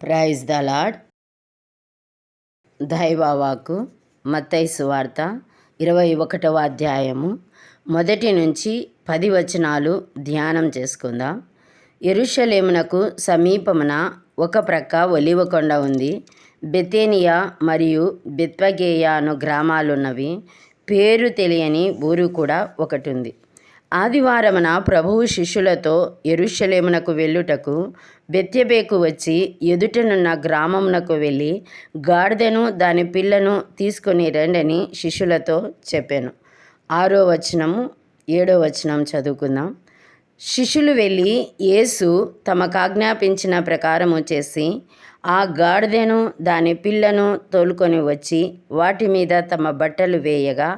Praise the lord. దైవవాక్కు మత్తయి సువార్త 21వ అధ్యాయము 1 నుంచి 10 వచనాలు ధ్యానం చేసుకుందాం. యెరూషలేమునకు సమీపమున ఒక ప్రక్క ఒలీవ కొండ ఉంది. బెతేనియా మరియు బెత్పగేయ అను గ్రామాలున్నవి. పేరు తెలియని ఊరు కూడా ఒకటి ఉంది. ఆదివారమున ప్రభువు శిష్యులతో యెరూషలేమునకు వెళ్ళుటకు బెత్యబేకు వచ్చి ఎదుటనున్న గ్రామమునకు వెళ్ళి గాడిదను దాని పిల్లను తీసుకొని రండని శిష్యులతో చెప్పాను. 6వ వచనము 7వ వచనం చదువుకుందాం. శిష్యులు వెళ్ళి యేసు తమకాజ్ఞాపించిన ప్రకారము చేసి ఆ గాడిదను దాని పిల్లను తోలుకొని వచ్చి వాటి మీద తమ బట్టలు వేయగా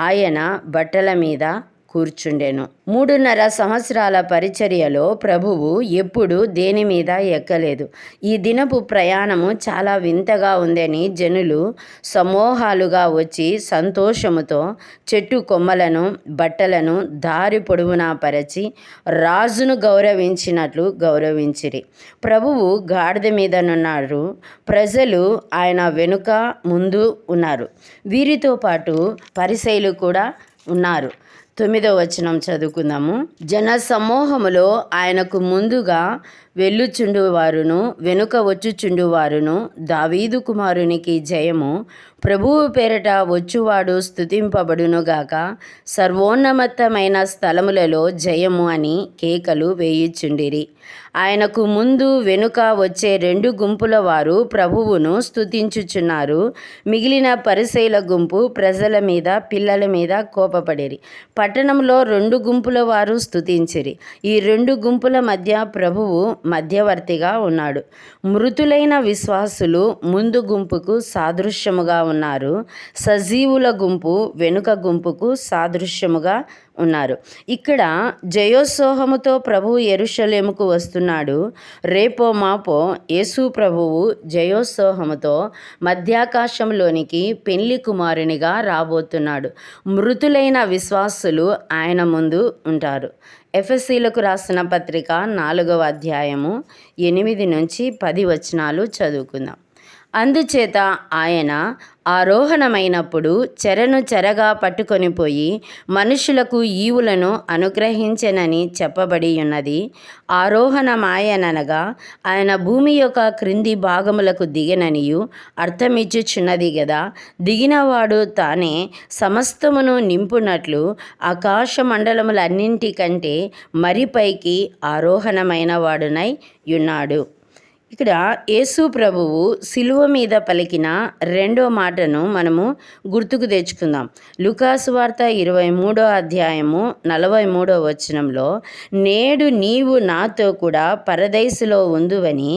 ఆయన బట్టల మీద కూర్చుండెను. 3.5 సంవత్సరాల పరిచర్యలో ప్రభువు ఎప్పుడు దేని మీద ఎక్కలేదు. ఈ దినపు ప్రయాణము చాలా వింతగా ఉందని జనులు సమూహాలుగా వచ్చి సంతోషముతో చెట్టు కొమ్మలను బట్టలను దారి పొడవునా పరిచి రాజును గౌరవించినట్లు గౌరవించిరి. ప్రభువు గాడిద మీదనున్నారు. ప్రజలు ఆయన వెనుక ముందు ఉన్నారు. వీరితో పాటు పరిసయ్యులు కూడా ఉన్నారు. 9వ వచనం చదువుకుందాము. జన సమూహములో ఆయనకు ముందుగా వెళ్ళుచుండువారును వెనుక వచ్చుచుండువారును దావీదు కుమారునికి జయము, ప్రభువు పేరట వచ్చువాడు స్తుతింపబడునుగాక, సర్వోన్నతమైన స్థలములలో జయము అని కేకలు వేయుచుండిరి. ఆయనకు ముందు వెనుక వచ్చే 2 గుంపుల వారు ప్రభువును స్తుతించుచున్నారు. మిగిలిన పరిసయ్యుల గుంపు ప్రజల మీద పిల్లల మీద కోపపడిరి. పట్టణంలో 2 గుంపుల వారు స్తుతించిరి. ఈ 2 గుంపుల మధ్య ప్రభువు మధ్యవర్తిగా ఉన్నాడు. మృతులైన విశ్వాసులు ముందు గుంపుకు సాదృశ్యముగా ఉన్నారు. సజీవుల గుంపు వెనుక గుంపుకు సాదృశ్యముగా ఉన్నారు. ఇక్కడ జయోత్సాహముతో ప్రభువు యెరూషలేముకు వస్తున్నాడు. రేపో మాపో యేసు ప్రభువు జయోత్సాహముతో మధ్యాకాశంలోనికి పెళ్లి కుమారునిగా రాబోతున్నాడు. మృతులైన విశ్వాసులు ఆయన ముందు ఉంటారు. ఎఫెసీయులకు రాసిన పత్రిక 4వ అధ్యాయము 8 నుంచి 10 వచనాలు చదువుకుందాం. అందుచేత ఆయన ఆరోహణమైనప్పుడు చెరను చెరగా పట్టుకొని పోయి మనుషులకు ఈవులను అనుగ్రహించెనని చెప్పబడి ఉన్నది. ఆరోహణమాయనగా ఆయన భూమి యొక్క క్రింది భాగములకు దిగననియు అర్థమిచ్చుచున్నది గదా. దిగినవాడు తానే సమస్తమును నింపునట్లు ఆకాశ మండలములన్నింటికంటే మరి పైకి ఆరోహణమైన వాడునై ఉన్నాడు. ఇక్కడ యేసు ప్రభువు సిలువ మీద పలికిన 2వ మాటను మనము గుర్తుకు తెచ్చుకుందాం. లూకాసు వార్త 23వ అధ్యాయము 43వ వచనంలో, నేడు నీవు నాతో కూడా పరదైసులో ఉందువని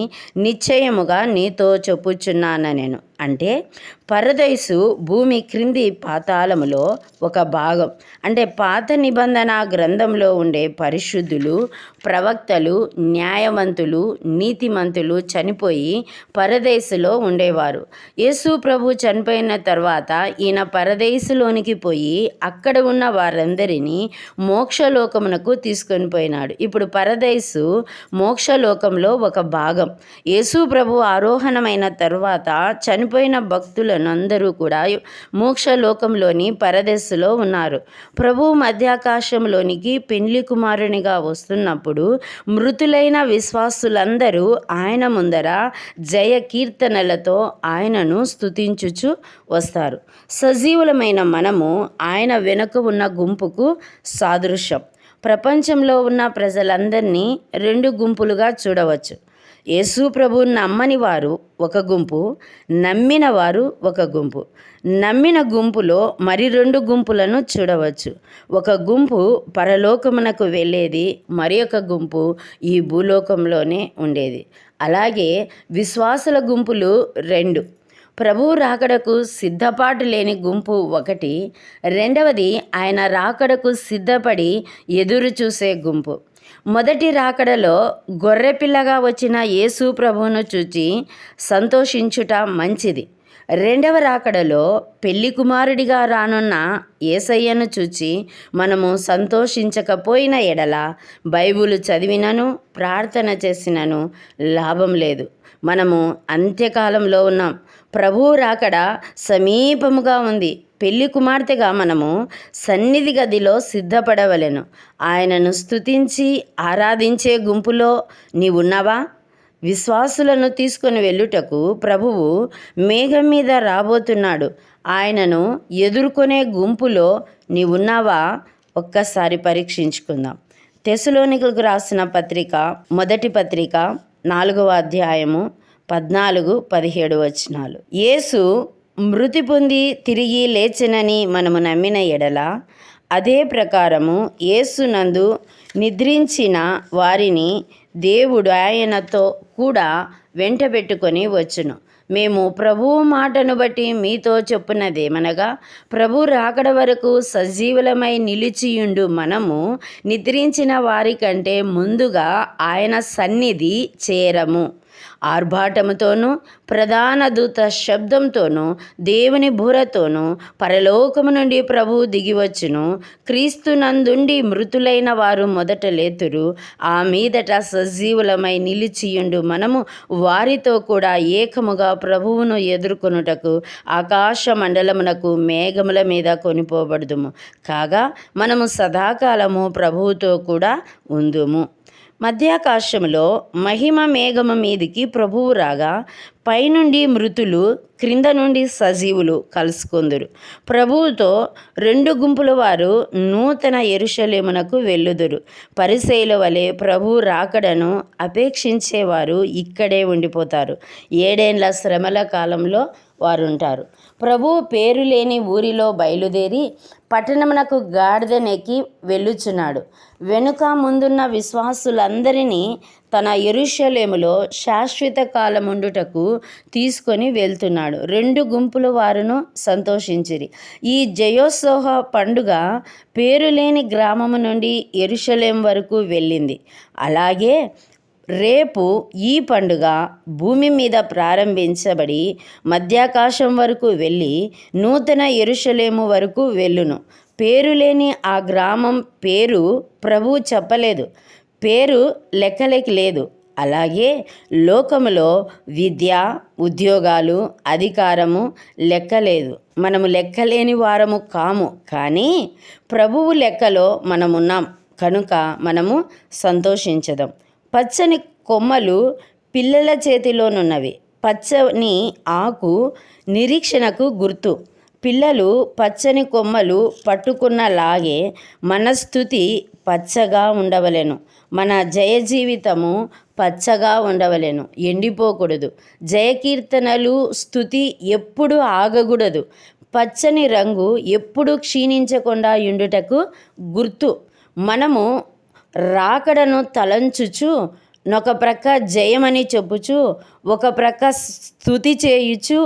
నిశ్చయముగా నీతో చెప్పుచున్నానెను. అంటే పరదైసు భూమి క్రింది పాతాళములో ఒక భాగం. అంటే పాత నిబంధన గ్రంథంలో ఉండే పరిశుద్ధులు, ప్రవక్తలు, న్యాయవంతులు, నీతిమంతులు చనిపోయి పరదైసులో ఉండేవారు. యేసు ప్రభు చనిపోయిన తర్వాత ఈయన పరదైసులోనికి పోయి అక్కడ ఉన్న వారందరినీ మోక్షలోకమునకు తీసుకొని పోయినాడు. ఇప్పుడు పరదైసు మోక్షలోకంలో ఒక భాగం. యేసు ప్రభు ఆరోహణమైన తర్వాత చనిపోయిన భక్తులను అందరూ కూడా మోక్షలోకంలోని పరదైసులో ఉన్నారు. ప్రభువు మధ్యాకాశంలోనికి పెండ్లి కుమారునిగా వస్తున్నప్పుడు మృతులైన విశ్వాసులందరూ ఆయన ముందర జయ కీర్తనలతో ఆయనను స్తుతించుచు వస్తారు. సజీవులమైన మనము ఆయన వెనుక ఉన్న గుంపుకు సాదృశ్యం. ప్రపంచంలో ఉన్న ప్రజలందరినీ 2 గుంపులుగా చూడవచ్చు. యేసు ప్రభువుని నమ్మని వారు ఒక గుంపు, నమ్మిన వారు ఒక గుంపు. నమ్మిన గుంపులో మరి 2 గుంపులను చూడవచ్చు. ఒక గుంపు పరలోకమునకు వెళ్ళేది, మరి ఒక గుంపు ఈ భూలోకంలోనే ఉండేది. అలాగే విశ్వాసుల గుంపులు 2. ప్రభువు రాకడకు సిద్ధపాటు లేని గుంపు ఒకటి, రెండవది ఆయన రాకడకు సిద్ధపడి ఎదురు చూసే గుంపు. మొదటి రాకడలో గొర్రెపిల్లగా వచ్చిన యేసు ప్రభువును చూచి సంతోషించుట మంచిది. రెండవ రాకడలో పెళ్లి కుమారుడిగా రానున్న యేసయ్యను చూచి మనము సంతోషించకపోయిన ఎడల బైబిలు చదివినను ప్రార్థన చేసినను లాభం లేదు. మనము అంత్యకాలంలో ఉన్నాం. ప్రభువు రాకడ సమీపముగా ఉంది. పెళ్లి కుమార్తెగా మనము సన్నిధి గదిలో సిద్ధపడవలెను. ఆయనను స్తుతించి ఆరాధించే గుంపులో నీవున్నావా? విశ్వాసులను తీసుకొని వెళ్ళుటకు ప్రభువు మేఘం మీద రాబోతున్నాడు. ఆయనను ఎదుర్కొనే గుంపులో నీవున్నావా? ఒక్కసారి పరీక్షించుకుందాం. తెస్సలోనికలకు రాసిన పత్రిక, మొదటి పత్రిక 4వ అధ్యాయము 14-17 వచనాలు. యేసు మృతి పొంది తిరిగి లేచెనని మనము నమ్మిన ఎడల, అదే ప్రకారము యేసునందు నిద్రించిన వారిని దేవుడు ఆయనతో కూడా వెంటబెట్టుకొని వచ్చును. మేము ప్రభువు మాటను బట్టి మీతో చెప్పున్నదేమనగా, ప్రభు రాకడ వరకు సజీవులమై నిలిచియుండు మనము నిద్రించిన వారికంటే ముందుగా ఆయన సన్నిధి చేరము. ఆర్భాటముతోనూ ప్రధాన దూత శబ్దంతోనూ దేవుని బూరతోనూ పరలోకము నుండి ప్రభువు దిగివచ్చును. క్రీస్తునందుండి మృతులైన వారు మొదట లేతురు. ఆ మీదట సజీవులమై నిలిచియుండు మనము వారితో కూడా ఏకముగా ప్రభువును ఎదుర్కొనుటకు ఆకాశ మండలమునకు మేఘముల మీద కొనిపోబడుదుము. కాగా మనము సదాకాలము ప్రభువుతో కూడా ఉందుము. మధ్యాకాశములో మహిమ మేఘము మీదికి ప్రభువు రాగా, పైనుండి మృతులు, క్రింద నుండి సజీవులు కలుసుకొందురు. ప్రభువుతో 2 గుంపుల వారు నూతన యెరూషలేమునకు వెళ్ళుదురు. పరిసయ్యుల వలె ప్రభువు రాకడను అపేక్షించేవారు ఇక్కడే ఉండిపోతారు. 7 ఏండ్ల శ్రమల కాలంలో వారుంటారు. ప్రభువు పేరు లేని ఊరిలో బయలుదేరి పట్టణమునకు గాడిదనెక్కి వెళ్ళుచున్నాడు. వెనుక ముందున్న విశ్వాసులందరినీ తన యెరూషలేములో శాశ్వత కాలముండుటకు తీసుకొని వెళ్తున్నాడు. 2 గుంపుల వారును సంతోషించిరి. ఈ జయోత్సవ పండుగ పేరులేని గ్రామము నుండి యెరూషలేము వరకు వెళ్ళింది. అలాగే రేపు ఈ పండుగ భూమి మీద ప్రారంభించబడి మధ్యాకాశం వరకు వెళ్ళి నూతన యెరూషలేము వరకు వెళ్ళును. పేరులేని ఆ గ్రామం పేరు ప్రభువు చెప్పలేదు. పేరు లెక్కలేకి లేదు. అలాగే లోకములో విద్య, ఉద్యోగాలు, అధికారము లెక్కలేదు. మనము లెక్కలేని వారము కాము. కానీ ప్రభువు లెక్కలో మనమున్నాం కనుక మనము సంతోషించదాం. పచ్చని కొమ్మలు పిల్లల చేతిలోనున్నవి. పచ్చని ఆకు నిరీక్షణకు గుర్తు. పిల్లలు పచ్చని కొమ్మలు పట్టుకున్నలాగే మన స్తుతి పచ్చగా ఉండవలెను. మన జయ జీవితము పచ్చగా ఉండవలెను, ఎండిపోకూడదు. జయకీర్తనలు, స్తుతి ఎప్పుడు ఆగకూడదు. పచ్చని రంగు ఎప్పుడు క్షీణించకుండా ఉండుటకు గుర్తు. మనము రాకడను తలంచుచు, ఒక ప్రక్క జయమని చెప్పుచు, ఒక ప్రక్క స్తుతి చేయుచు,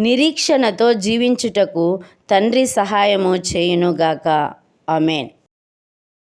నిరీక్షణతో జీవించుటకు తండ్రి సహాయము చేయునుగాక. ఆమేన్.